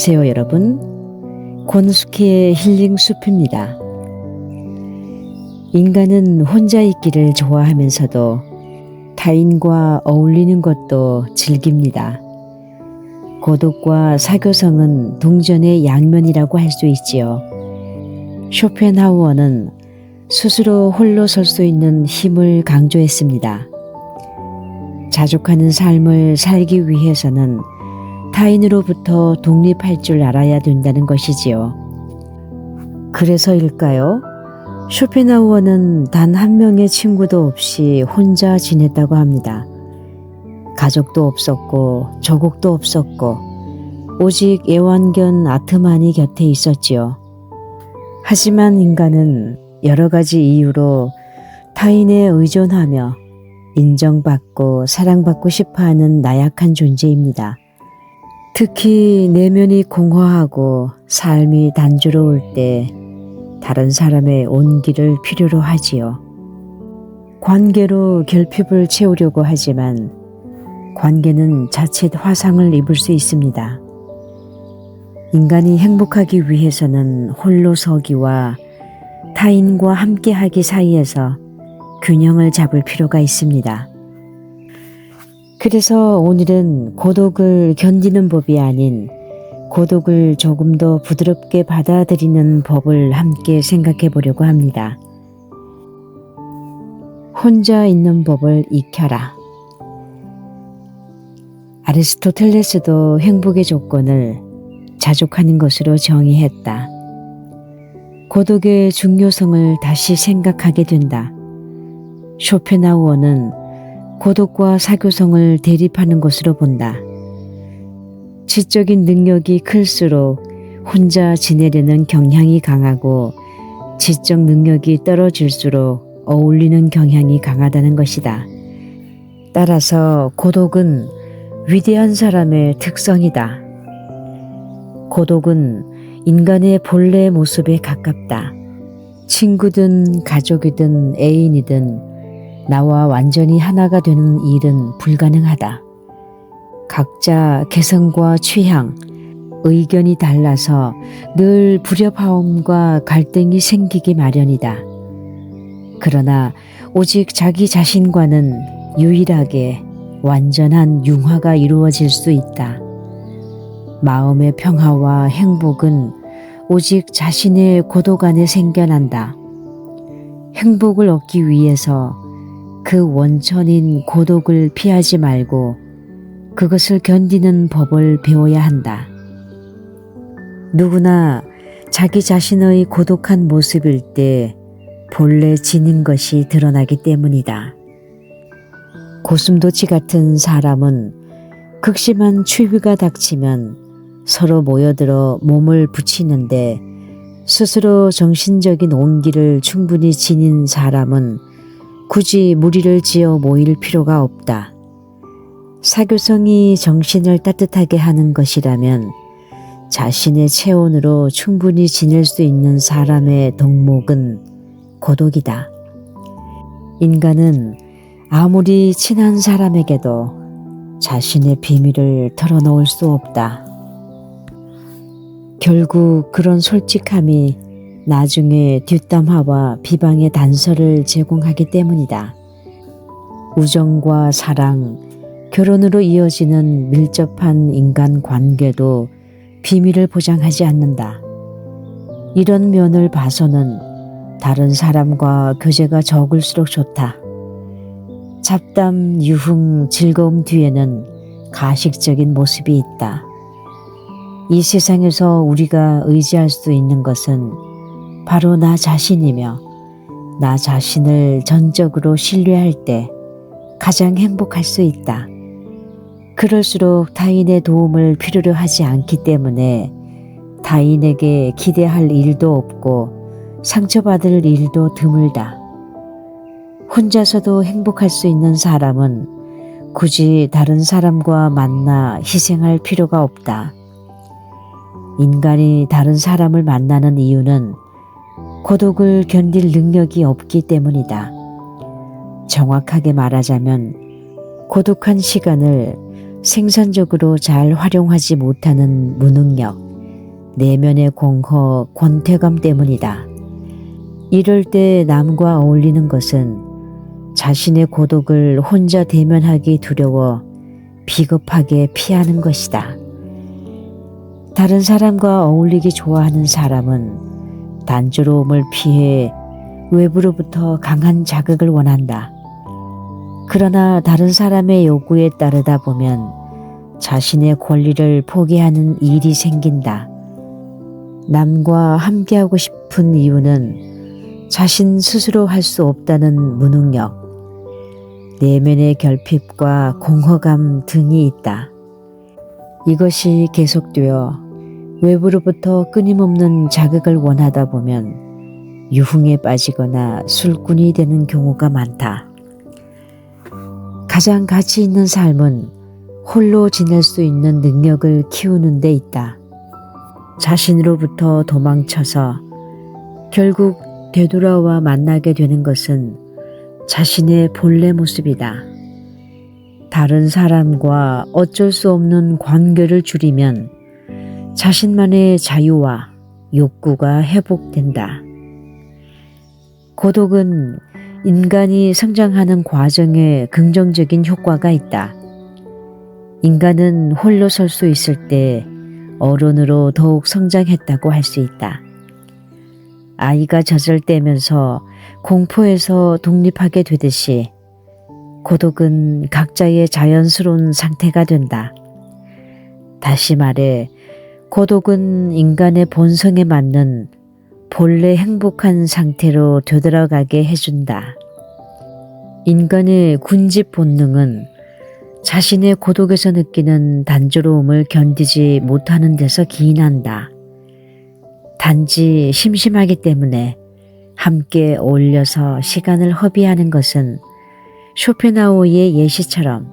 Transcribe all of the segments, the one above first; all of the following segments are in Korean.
안녕하세요, 여러분. 권숙희의 힐링 숲입니다. 인간은 혼자 있기를 좋아하면서도 타인과 어울리는 것도 즐깁니다. 고독과 사교성은 동전의 양면이라고 할 수 있지요. 쇼펜하우어는 스스로 홀로 설 수 있는 힘을 강조했습니다. 자족하는 삶을 살기 위해서는 타인으로부터 독립할 줄 알아야 된다는 것이지요. 그래서일까요? 쇼펜하우어는 단 한 명의 친구도 없이 혼자 지냈다고 합니다. 가족도 없었고 조국도 없었고 오직 애완견 아트만이 곁에 있었지요. 하지만 인간은 여러 가지 이유로 타인에 의존하며 인정받고 사랑받고 싶어하는 나약한 존재입니다. 특히 내면이 공허하고 삶이 단조로울 때 다른 사람의 온기를 필요로 하지요. 관계로 결핍을 채우려고 하지만 관계는 자칫 화상을 입을 수 있습니다. 인간이 행복하기 위해서는 홀로 서기와 타인과 함께하기 사이에서 균형을 잡을 필요가 있습니다. 그래서 오늘은 고독을 견디는 법이 아닌 고독을 조금 더 부드럽게 받아들이는 법을 함께 생각해 보려고 합니다. 혼자 있는 법을 익혀라. 아리스토텔레스도 행복의 조건을 자족하는 것으로 정의했다. 고독의 중요성을 다시 생각하게 된다. 쇼펜하우어는 고독과 사교성을 대립하는 것으로 본다. 지적인 능력이 클수록 혼자 지내려는 경향이 강하고 지적 능력이 떨어질수록 어울리는 경향이 강하다는 것이다. 따라서 고독은 위대한 사람의 특성이다. 고독은 인간의 본래 모습에 가깝다. 친구든 가족이든 애인이든 나와 완전히 하나가 되는 일은 불가능하다. 각자 개성과 취향, 의견이 달라서 늘 불협화음과 갈등이 생기기 마련이다. 그러나 오직 자기 자신과는 유일하게 완전한 융화가 이루어질 수 있다. 마음의 평화와 행복은 오직 자신의 고독 안에 생겨난다. 행복을 얻기 위해서 그 원천인 고독을 피하지 말고 그것을 견디는 법을 배워야 한다. 누구나 자기 자신의 고독한 모습일 때 본래 지닌 것이 드러나기 때문이다. 고슴도치 같은 사람은 극심한 추위가 닥치면 서로 모여들어 몸을 붙이는데 스스로 정신적인 온기를 충분히 지닌 사람은 굳이 무리를 지어 모일 필요가 없다. 사교성이 정신을 따뜻하게 하는 것이라면 자신의 체온으로 충분히 지낼 수 있는 사람의 덕목은 고독이다. 인간은 아무리 친한 사람에게도 자신의 비밀을 털어놓을 수 없다. 결국 그런 솔직함이 나중에 뒷담화와 비방의 단서를 제공하기 때문이다. 우정과 사랑, 결혼으로 이어지는 밀접한 인간 관계도 비밀을 보장하지 않는다. 이런 면을 봐서는 다른 사람과 교제가 적을수록 좋다. 잡담, 유흥, 즐거움 뒤에는 가식적인 모습이 있다. 이 세상에서 우리가 의지할 수 있는 것은 바로 나 자신이며 나 자신을 전적으로 신뢰할 때 가장 행복할 수 있다. 그럴수록 타인의 도움을 필요로 하지 않기 때문에 타인에게 기대할 일도 없고 상처받을 일도 드물다. 혼자서도 행복할 수 있는 사람은 굳이 다른 사람과 만나 희생할 필요가 없다. 인간이 다른 사람을 만나는 이유는 고독을 견딜 능력이 없기 때문이다. 정확하게 말하자면 고독한 시간을 생산적으로 잘 활용하지 못하는 무능력, 내면의 공허, 권태감 때문이다. 이럴 때 남과 어울리는 것은 자신의 고독을 혼자 대면하기 두려워 비겁하게 피하는 것이다. 다른 사람과 어울리기 좋아하는 사람은 단조로움을 피해 외부로부터 강한 자극을 원한다. 그러나 다른 사람의 요구에 따르다 보면 자신의 권리를 포기하는 일이 생긴다. 남과 함께하고 싶은 이유는 자신 스스로 할 수 없다는 무능력, 내면의 결핍과 공허감 등이 있다. 이것이 계속되어 외부로부터 끊임없는 자극을 원하다 보면 유흥에 빠지거나 술꾼이 되는 경우가 많다. 가장 가치 있는 삶은 홀로 지낼 수 있는 능력을 키우는 데 있다. 자신으로부터 도망쳐서 결국 되돌아와 만나게 되는 것은 자신의 본래 모습이다. 다른 사람과 어쩔 수 없는 관계를 줄이면 자신만의 자유와 욕구가 회복된다. 고독은 인간이 성장하는 과정에 긍정적인 효과가 있다. 인간은 홀로 설 수 있을 때 어른으로 더욱 성장했다고 할 수 있다. 아이가 젖을 떼면서 공포에서 독립하게 되듯이 고독은 각자의 자연스러운 상태가 된다. 다시 말해 고독은 인간의 본성에 맞는 본래 행복한 상태로 되돌아가게 해준다. 인간의 군집 본능은 자신의 고독에서 느끼는 단조로움을 견디지 못하는 데서 기인한다. 단지 심심하기 때문에 함께 어울려서 시간을 허비하는 것은 쇼펜하우어의 예시처럼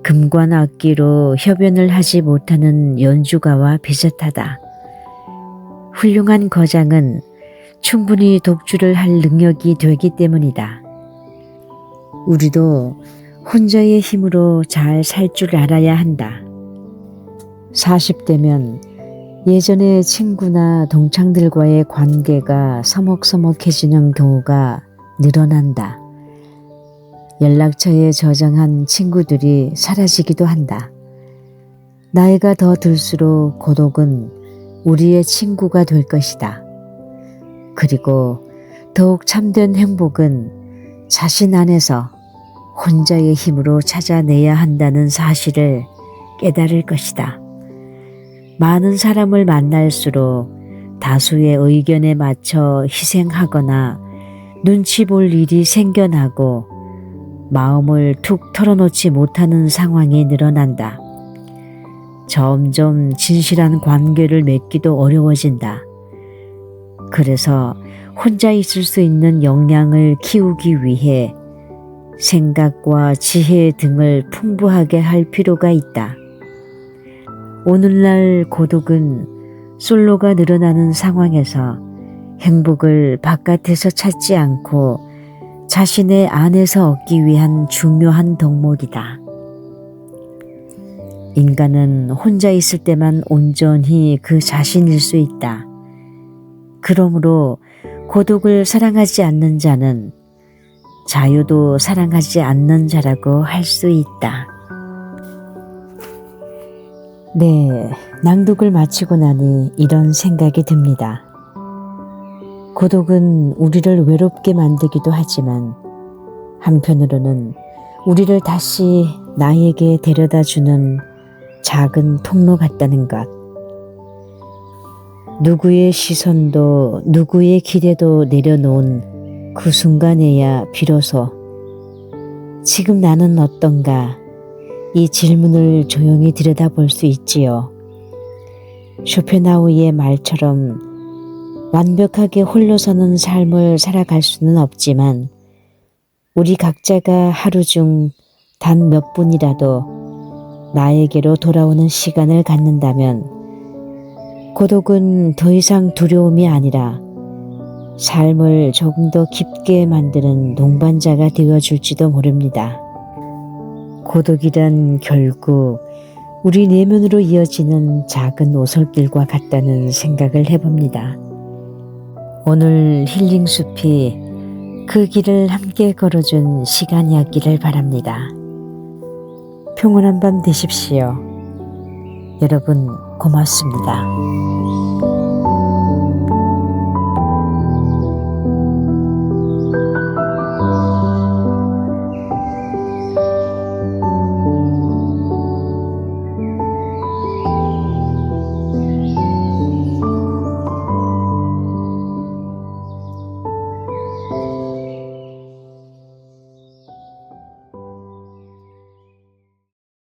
금관 악기로 협연을 하지 못하는 연주가와 비슷하다. 훌륭한 거장은 충분히 독주를 할 능력이 되기 때문이다. 우리도 혼자의 힘으로 잘 살 줄 알아야 한다. 40대면 예전의 친구나 동창들과의 관계가 서먹서먹해지는 경우가 늘어난다. 연락처에 저장한 친구들이 사라지기도 한다. 나이가 더 들수록 고독은 우리의 친구가 될 것이다. 그리고 더욱 참된 행복은 자신 안에서 혼자의 힘으로 찾아내야 한다는 사실을 깨달을 것이다. 많은 사람을 만날수록 다수의 의견에 맞춰 희생하거나 눈치 볼 일이 생겨나고 마음을 툭 털어놓지 못하는 상황이 늘어난다. 점점 진실한 관계를 맺기도 어려워진다. 그래서 혼자 있을 수 있는 역량을 키우기 위해 생각과 지혜 등을 풍부하게 할 필요가 있다. 오늘날 고독은 솔로가 늘어나는 상황에서 행복을 바깥에서 찾지 않고 자신의 안에서 얻기 위한 중요한 덕목이다. 인간은 혼자 있을 때만 온전히 그 자신일 수 있다. 그러므로 고독을 사랑하지 않는 자는 자유도 사랑하지 않는 자라고 할 수 있다. 네, 낭독을 마치고 나니 이런 생각이 듭니다. 고독은 우리를 외롭게 만들기도 하지만 한편으로는 우리를 다시 나에게 데려다주는 작은 통로 같다는 것. 누구의 시선도 누구의 기대도 내려놓은 그 순간에야 비로소 지금 나는 어떤가 이 질문을 조용히 들여다볼 수 있지요. 쇼펜하우어의 말처럼 완벽하게 홀로 서는 삶을 살아갈 수는 없지만 우리 각자가 하루 중 단 몇 분이라도 나에게로 돌아오는 시간을 갖는다면 고독은 더 이상 두려움이 아니라 삶을 조금 더 깊게 만드는 동반자가 되어줄지도 모릅니다. 고독이란 결국 우리 내면으로 이어지는 작은 오솔길과 같다는 생각을 해봅니다. 오늘 힐링숲이 그 길을 함께 걸어준 시간이었기를 바랍니다. 평온한 밤 되십시오. 여러분 고맙습니다.